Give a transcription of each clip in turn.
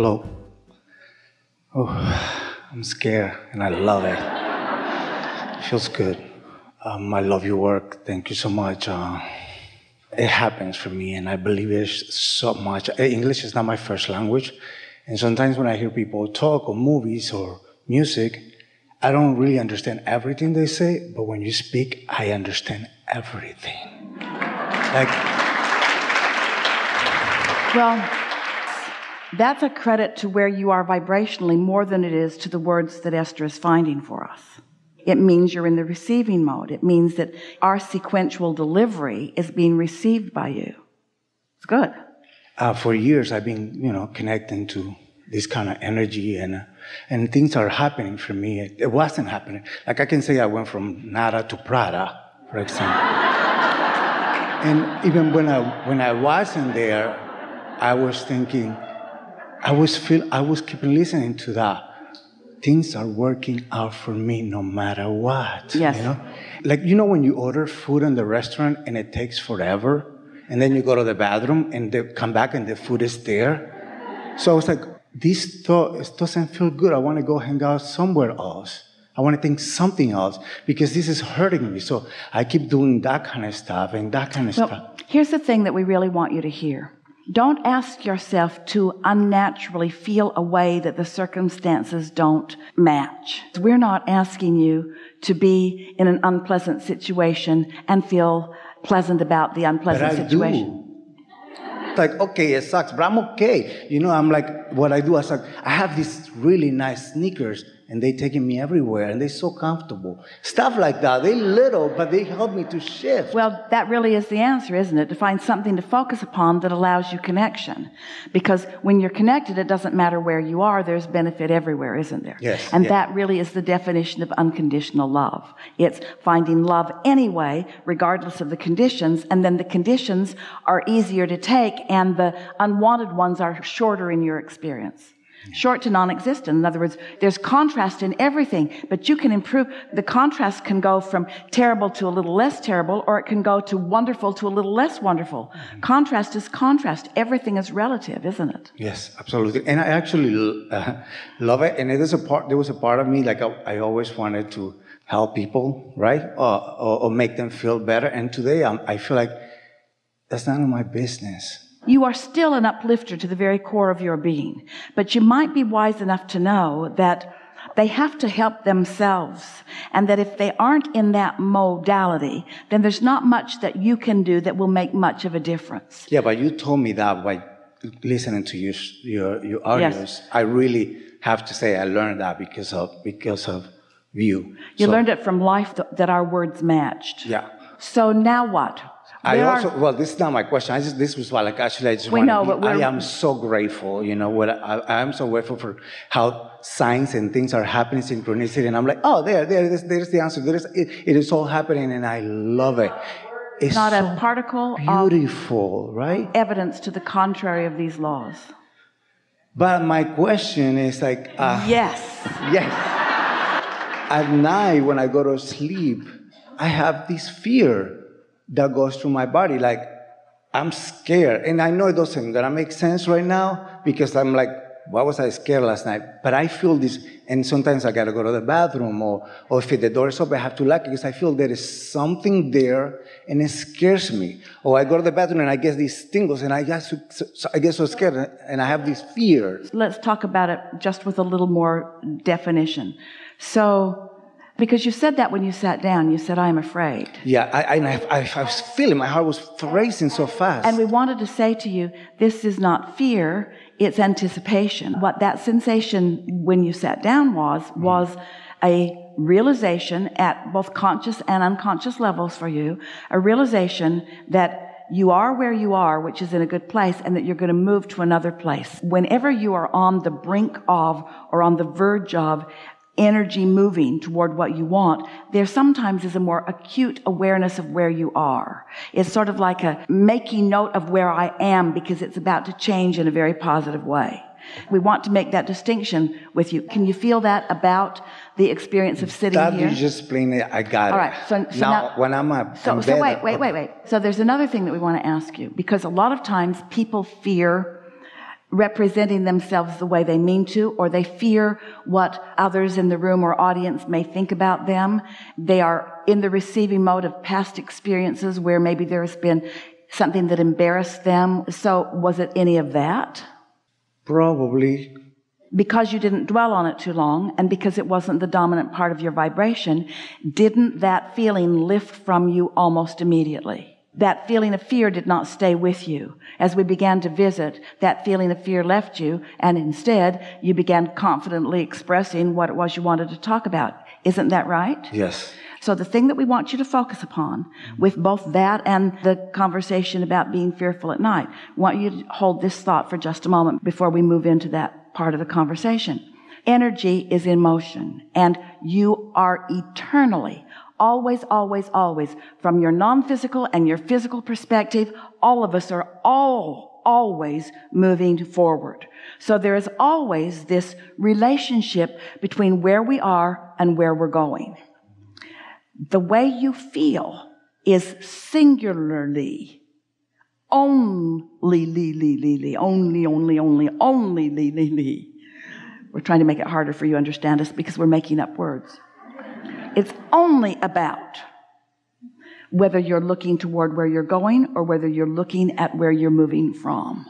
Hello. Oh, I'm scared, and I love it. It feels good. I love your work. Thank you so much. It happens for me, and I believe it so much. English is not my first language, and sometimes when I hear people talk or movies or music, I don't really understand everything they say, but when you speak, I understand everything. Well, that's a credit to where you are vibrationally more than it is to the words that Esther is finding for us. It means you're in the receiving mode. It means that our sequential delivery is being received by you. It's good. For years, I've been, connecting to this kind of energy, and things are happening for me. It wasn't happening. Like I can say I went from nada to Prada, for example. And even when I wasn't there, I was thinking, I was keeping listening to that. Things are working out for me no matter what. Yes. Like, when you order food in the restaurant and it takes forever, and then you go to the bathroom and they come back and the food is there. So I was like, this doesn't feel good. I want to go hang out somewhere else. I want to think something else because this is hurting me. So I keep doing that kind of stuff and that kind of stuff. Here's the thing that we really want you to hear. Don't ask yourself to unnaturally feel a way that the circumstances don't match. We're not asking you to be in an unpleasant situation and feel pleasant about the unpleasant situation. It's like, okay, it sucks, but I'm okay. I'm like, what I do is like, I have these really nice sneakers and they taking me everywhere and they're so comfortable. Stuff like that. They're little, but they help me to shift. Well, that really is the answer, isn't it? To find something to focus upon that allows you connection. Because when you're connected, it doesn't matter where you are. There's benefit everywhere, isn't there? Yes. And that really is the definition of unconditional love. It's finding love anyway, regardless of the conditions, and then the conditions are easier to take and the unwanted ones are shorter in your experience. Short to non-existent. In other words, there's contrast in everything, but you can improve. The contrast can go from terrible to a little less terrible, or it can go to wonderful to a little less wonderful. Mm-hmm. Contrast is contrast. Everything is relative, isn't it? Yes, absolutely. And I actually love it. And there was a part of me, like I always wanted to help people, right? Or make them feel better. And today I feel like that's none of my business. You are still an uplifter to the very core of your being, but you might be wise enough to know that they have to help themselves, and that if they aren't in that modality, then there's not much that you can do that will make much of a difference. Yeah, but you told me that by listening to your audios. Yes. I really have to say I learned that because of you. You learned it from life that our words matched. Yeah. So now what? This is not my question. This was I am so grateful, I am so grateful for how signs and things are happening, synchronicity, and I'm like, oh, there's the answer. It is all happening, and I love it. It's not so a particle beautiful, of right? Evidence to the contrary of these laws. But my question is yes. At night when I go to sleep, I have this fear that goes through my body, like I'm scared. And I know it doesn't gonna make sense right now because I'm like, why was I scared last night? But I feel this, and sometimes I gotta go to the bathroom or if the door is open, I have to lock it because I feel there is something there and it scares me. Or I go to the bathroom and I get these tingles and I get so scared and I have these fears. Let's talk about it just with a little more definition. So, because you said that when you sat down, you said, I am afraid. Yeah, I was feeling, my heart was racing so fast. And we wanted to say to you, this is not fear, it's anticipation. What that sensation when you sat down was a realization at both conscious and unconscious levels for you, a realization that you are where you are, which is in a good place, and that you're going to move to another place. Whenever you are on the brink of or on the verge of energy moving toward what you want, there sometimes is a more acute awareness of where you are. It's sort of like a making note of where I am because it's about to change in a very positive way. We want to make that distinction with you. Can you feel that about the experience of sitting here? That you just explained it, I got it. All right. So now when I'm wait. So there's another thing that we want to ask you, because a lot of times people fear representing themselves the way they mean to, or they fear what others in the room or audience may think about them. They are in the receiving mode of past experiences where maybe there's been something that embarrassed them. So was it any of that? Probably. Because you didn't dwell on it too long, and because it wasn't the dominant part of your vibration, didn't that feeling lift from you almost immediately? That feeling of fear did not stay with you. As we began to visit, that feeling of fear left you, and instead you began confidently expressing what it was you wanted to talk about. Isn't that right? Yes. So the thing that we want you to focus upon, with both that and the conversation about being fearful at night, I want you to hold this thought for just a moment before we move into that part of the conversation. Energy is in motion, and you are eternally, always, always, always, from your non-physical and your physical perspective, all of us are always moving forward. So there is always this relationship between where we are and where we're going. The way you feel is singularly, only. We're trying to make it harder for you to understand us because we're making up words. It's only about whether you're looking toward where you're going or whether you're looking at where you're moving from.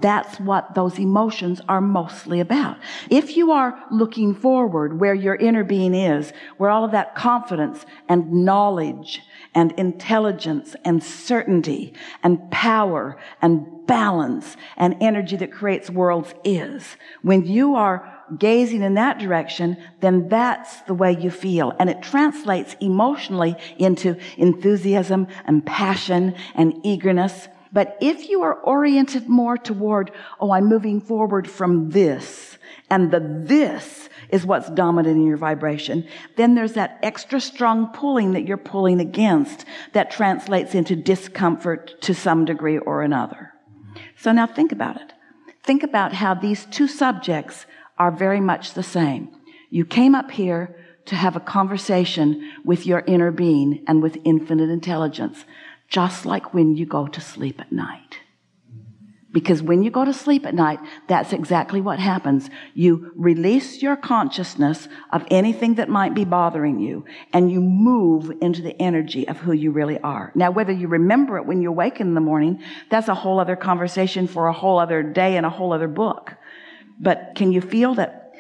That's what those emotions are mostly about. If you are looking forward where your inner being is, where all of that confidence and knowledge and intelligence and certainty and power and balance and energy that creates worlds is, when you are gazing in that direction, then that's the way you feel. And it translates emotionally into enthusiasm and passion and eagerness. But if you are oriented more toward, I'm moving forward from this, and this is what's dominant in your vibration, then there's that extra strong pulling that you're pulling against that translates into discomfort to some degree or another. So now think about it. Think about how these two subjects are very much the same. You came up here to have a conversation with your inner being and with infinite intelligence, just like when you go to sleep at night. Because when you go to sleep at night, that's exactly what happens. You release your consciousness of anything that might be bothering you, and you move into the energy of who you really are. Now, whether you remember it when you wake in the morning, that's a whole other conversation for a whole other day and a whole other book. But can you feel that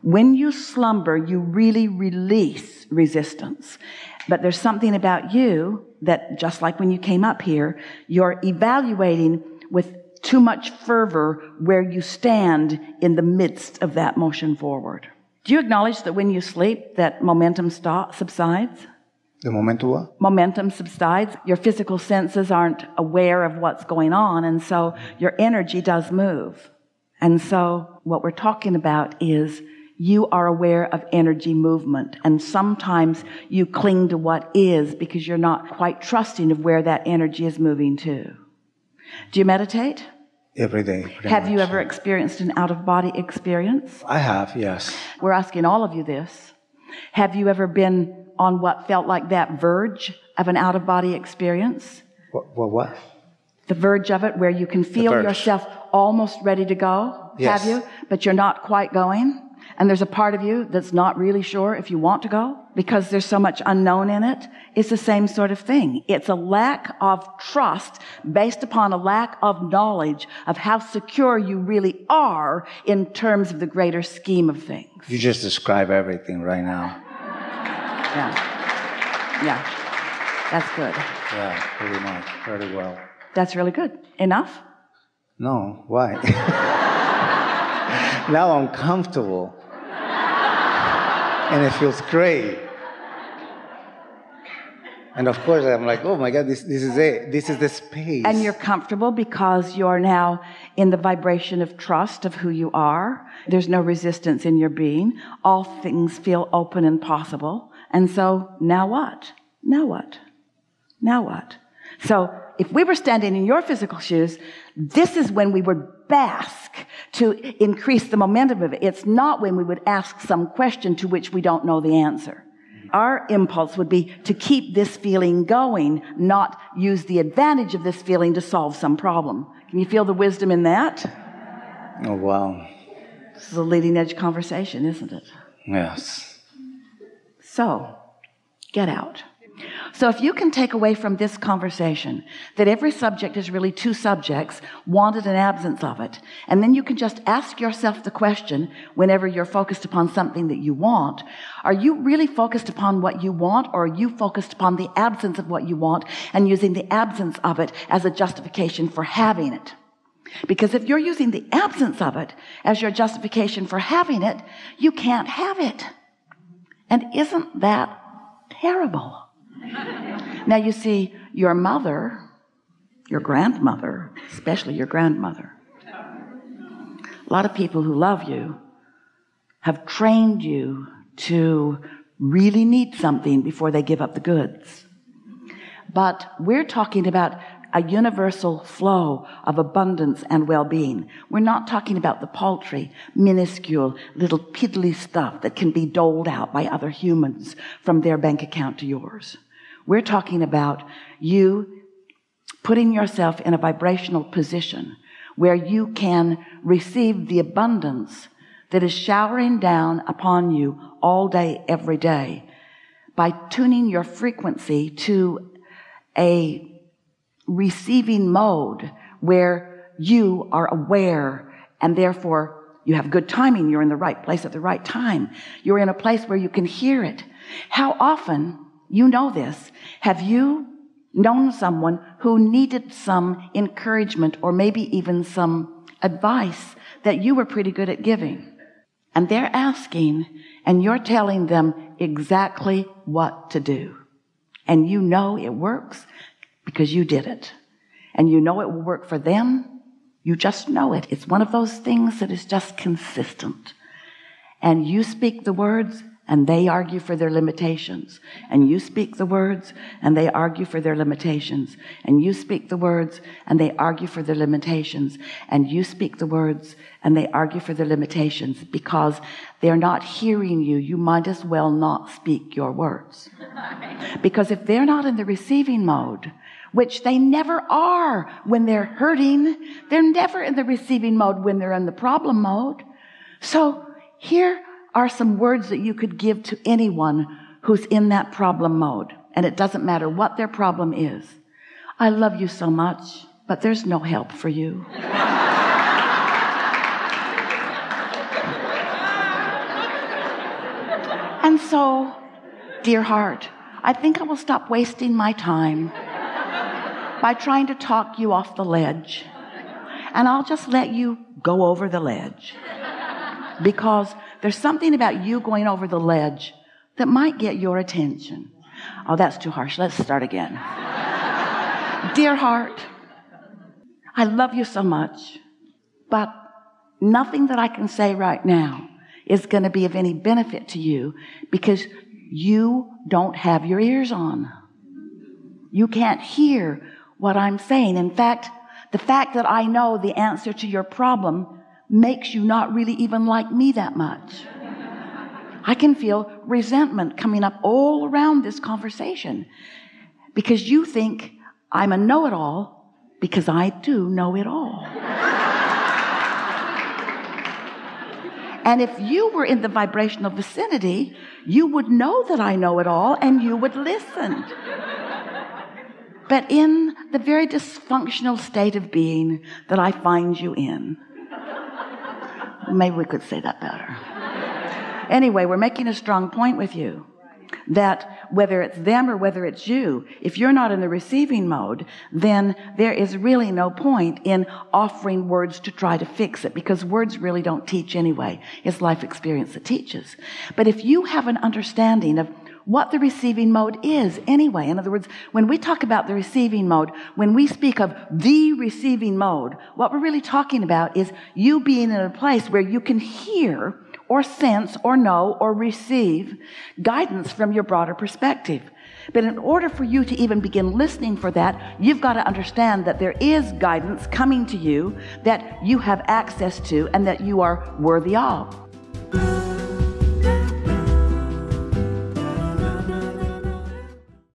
when you slumber, you really release resistance? But there's something about you that, just like when you came up here, you're evaluating with too much fervor where you stand in the midst of that motion forward. Do you acknowledge that when you sleep, that momentum subsides? The momentum what? Momentum subsides. Your physical senses aren't aware of what's going on, and so your energy does move. And so what we're talking about is you are aware of energy movement, and sometimes you cling to what is because you're not quite trusting of where that energy is moving to. Do you meditate? Every day. Have you ever experienced an out-of-body experience? I have, yes. We're asking all of you this. Have you ever been on what felt like that verge of an out-of-body experience? What? The verge of it, where you can feel yourself almost ready to go? Yes. Have you? But you're not quite going? And there's a part of you that's not really sure if you want to go because there's so much unknown in it. It's the same sort of thing. It's a lack of trust based upon a lack of knowledge of how secure you really are in terms of the greater scheme of things. You just describe everything right now. Yeah. That's good. Yeah, pretty much. Very well. That's really good. Enough? No, why? Now I'm comfortable. And it feels great. And of course, I'm like, oh my God, this is it. This is the space. And you're comfortable because you're now in the vibration of trust of who you are. There's no resistance in your being. All things feel open and possible. And so now what? Now what? Now what? So if we were standing in your physical shoes, this is when we would bask to increase the momentum of it. It's not when we would ask some question to which we don't know the answer. Our impulse would be to keep this feeling going, not use the advantage of this feeling to solve some problem. Can you feel the wisdom in that? Oh, wow. This is a leading edge conversation, isn't it? Yes. So, get out. So if you can take away from this conversation that every subject is really two subjects, wanted and absence of it, and then you can just ask yourself the question whenever you're focused upon something that you want, are you really focused upon what you want, or are you focused upon the absence of what you want and using the absence of it as a justification for having it? Because if you're using the absence of it as your justification for having it, you can't have it. And isn't that terrible? Now, you see, your mother, your grandmother, especially your grandmother, a lot of people who love you have trained you to really need something before they give up the goods. But we're talking about a universal flow of abundance and well-being. We're not talking about the paltry, minuscule, little piddly stuff that can be doled out by other humans from their bank account to yours. We're talking about you putting yourself in a vibrational position where you can receive the abundance that is showering down upon you all day, every day, by tuning your frequency to a receiving mode where you are aware, and therefore you have good timing. You're in the right place at the right time. You're in a place where you can hear it. How often, you know this, have you known someone who needed some encouragement or maybe even some advice that you were pretty good at giving? And they're asking, and you're telling them exactly what to do. And you know it works because you did it. And you know it will work for them. You just know it. It's one of those things that is just consistent. And you speak the words, and they argue for their limitations. And you speak the words, and they argue for their limitations. And you speak the words, and they argue for their limitations. And you speak the words, and they argue for their limitations. Because they're not hearing you, you might as well not speak your words. Because if they're not in the receiving mode, which they never are when they're hurting, they're never in the receiving mode when they're in the problem mode. So here are some words that you could give to anyone who's in that problem mode. And it doesn't matter what their problem is. I love you so much, but there's no help for you. And so, dear heart, I think I will stop wasting my time by trying to talk you off the ledge. And I'll just let you go over the ledge. Because there's something about you going over the ledge that might get your attention. Oh, that's too harsh. Let's start again. Dear heart, I love you so much, but nothing that I can say right now is going to be of any benefit to you because you don't have your ears on. You can't hear what I'm saying. In fact, the fact that I know the answer to your problem makes you not really even like me that much. I can feel resentment coming up all around this conversation because you think I'm a know-it-all because I do know it all. And if you were in the vibrational vicinity, you would know that I know it all and you would listen. But in the very dysfunctional state of being that I find you in, maybe we could say that better. Anyway, we're making a strong point with you that whether it's them or whether it's you, if you're not in the receiving mode, then there is really no point in offering words to try to fix it, because words really don't teach anyway. It's life experience that teaches. But if you have an understanding of what the receiving mode is anyway, in other words, when we talk about the receiving mode, when we speak of the receiving mode, what we're really talking about is you being in a place where you can hear or sense or know or receive guidance from your broader perspective. But in order for you to even begin listening for that, you've got to understand that there is guidance coming to you that you have access to and that you are worthy of.